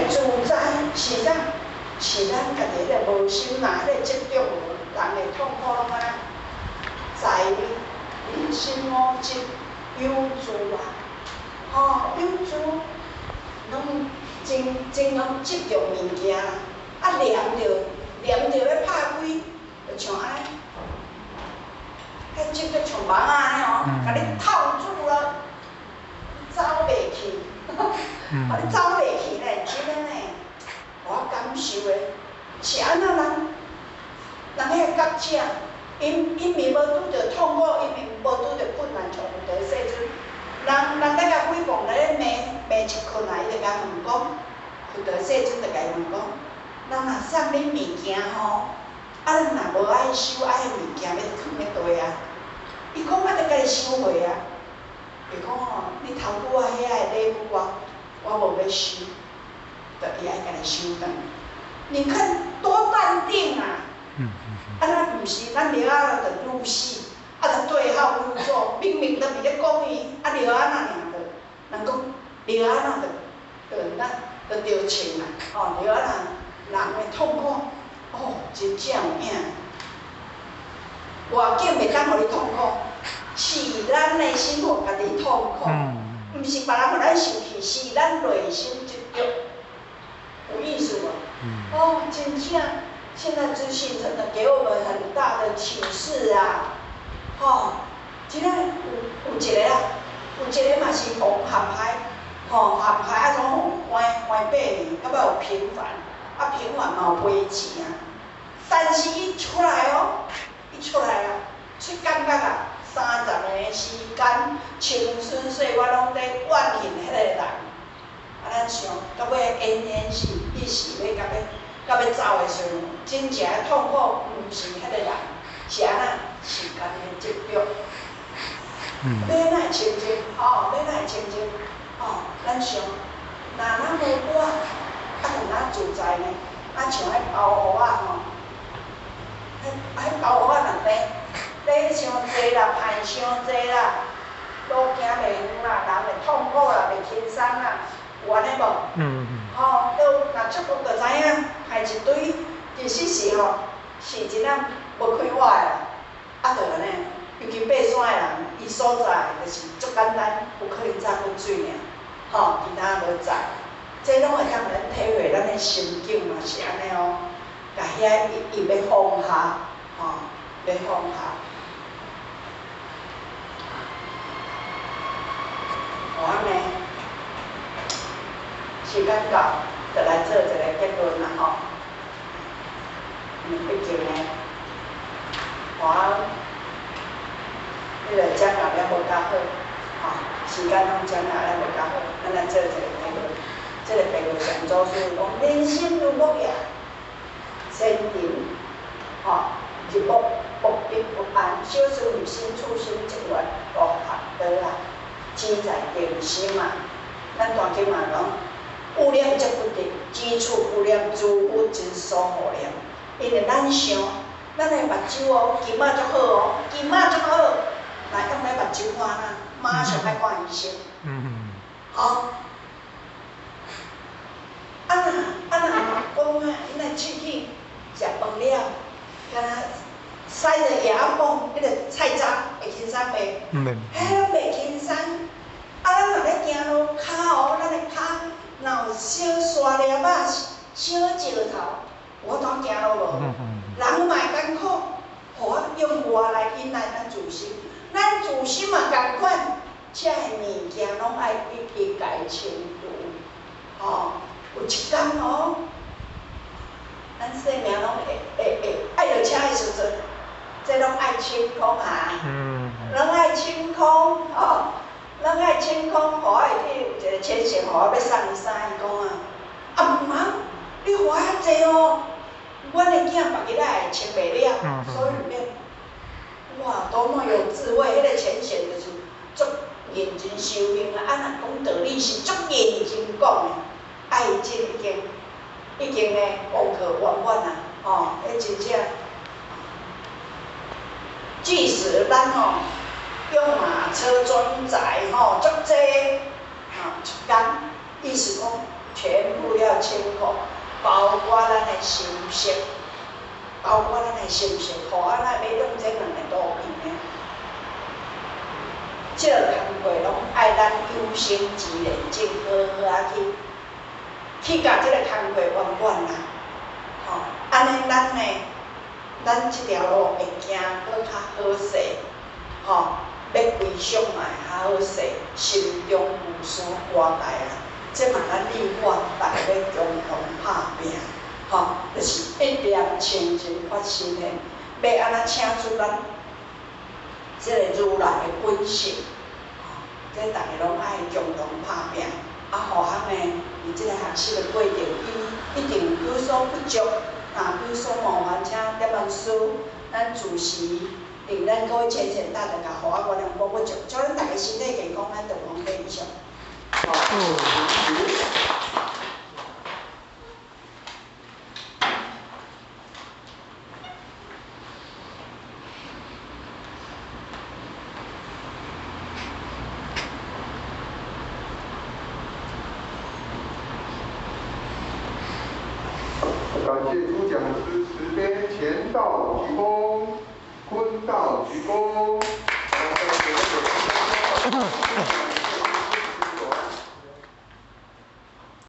的自在是咱家己咧无心啦，咧执着人的痛苦拢安在人心我执有主啊，有主，拢真拢执着物件，念着咧拍鬼，就像安尼。 迄执着像蠓仔安尼哦，甲你套住了，走袂去，你走袂去呢，真诶呢，我感受诶，是安怎人迄个觉者，因为无拄着痛苦，因为无拄着困难，像有得世尊，人咧甲诽谤咧骂一困难，伊就甲问讲，有得世尊就甲伊问讲，人若送恁物件吼，啊，恁若无爱收爱迄物件，要囥咧地啊？ 伊讲我得甲你收回啊！伊讲哦，你头拄啊遐个礼物我无要收，就伊爱甲你收转。你看多淡定啊！啊，咱毋是咱了啊，就入死，啊，就对号入座。明明都伫咧讲伊，啊，了啊那尔就，人讲了啊那就着穿啦。哦，了啊那人的痛苦，哦，真正有影。 外境袂当互你痛苦，是咱内心互家己痛苦，毋是别人互咱受气，是咱内心执着，有意思无？哦，真正，现在资讯真的给我们很大的启示啊！吼，真正有一个啊，有一个嘛是红合牌，吼合牌啊，种换8年，到尾有平凡，啊平凡嘛有危钱啊，但是伊出来哦。 出来啊，去感觉啊，30年时间，青春岁月拢在怨恨迄个人。啊，咱想到尾延是一时要到要走的时阵，真正的痛苦毋是迄个人，是安那时间的执着。要哪会清净？哦，要哪会清净？哦，咱想，若咱无我，啊，就哪自在呢？啊，像迄包袱啊吼。 迄包袱啊，人伤济啦，盼伤济啦，路行袂远啦，人会痛苦啦，袂轻松啦，有安尼无？吼，都若出国就知影，害一堆，其实是吼，是真正无开我的啦，啊，就安尼，尤其爬山的人，伊所在就是足简单，有可能早过水尔，吼，其他无在，这拢会当咱体会咱的心境嘛是安尼哦。 甲遐伊要放下，吼，要放下。有安尼，时间到，就来做一个结论啦吼。毕竟呢，迄个讲了了无较好，吼，时间拢讲了了无较好，咱来做一个结论。这个结论上做是讲，人生如木呀。 仙人，吼，入木不必不安，小事入心，处心积虑，无学得啊，志在定心嘛。咱大经嘛讲，有念则不定，知处不念，诸不知所好念。因为咱想，咱的目睭哦，今仔足好哦，今仔足好，来用咱目睭看呐，马上爱看医生。好。啊若讲啊，咱来喙齿。 食饭了，敢若塞着牙缝，迄个菜渣会轻松袂？迄拢袂轻松。啊，咱若咧行路，骹哦，咱的骹若有小沙粒仔、小石头，我当行路无？人嘛会艰苦，互我用外来引来咱自心，咱自心嘛共款，遮个物件拢爱一一家清除。吼，有一天哦。 咱生命拢会爱着车的时阵，这拢爱清空啊，拢爱清空哦，拢爱清空。互我去有一个先生，互我要送伊衫，伊讲啊，啊妈，你花遐济哦，阮的囝别日仔会穿袂了，所以免。哇，多么有智慧！迄个先生就是足认真修行啊，啊，若讲道理是足认真讲的，爱真已经呢，功课圆满啦，吼，迄真正，即使咱吼用马车装载吼足济，出工，伊意思讲全部要清空，包括咱的心识，包括咱的心识，互安那要用这两个路边的。这个工课拢爱咱有心之年正好好啊去甲这个工课完完啦，吼，安尼咱这条路会行搁较好势，吼，要归向嘛会较好势，心中有所挂碍啊，这嘛咱你我大家要共同拍拼，吼，就是一念清净发心念，要安怎请出咱这个如来的本性，吼，这大家拢爱共同拍拼，啊，互咱呢，伫这个学习的过程，伊一定有所不足。有所冒犯，请叶老师，咱主席令咱各位虔诚大德甲互我原谅无不足，祝咱大家身体健康，咱东方吉祥。感谢主讲师慈悲前道鞠躬，坤道鞠躬。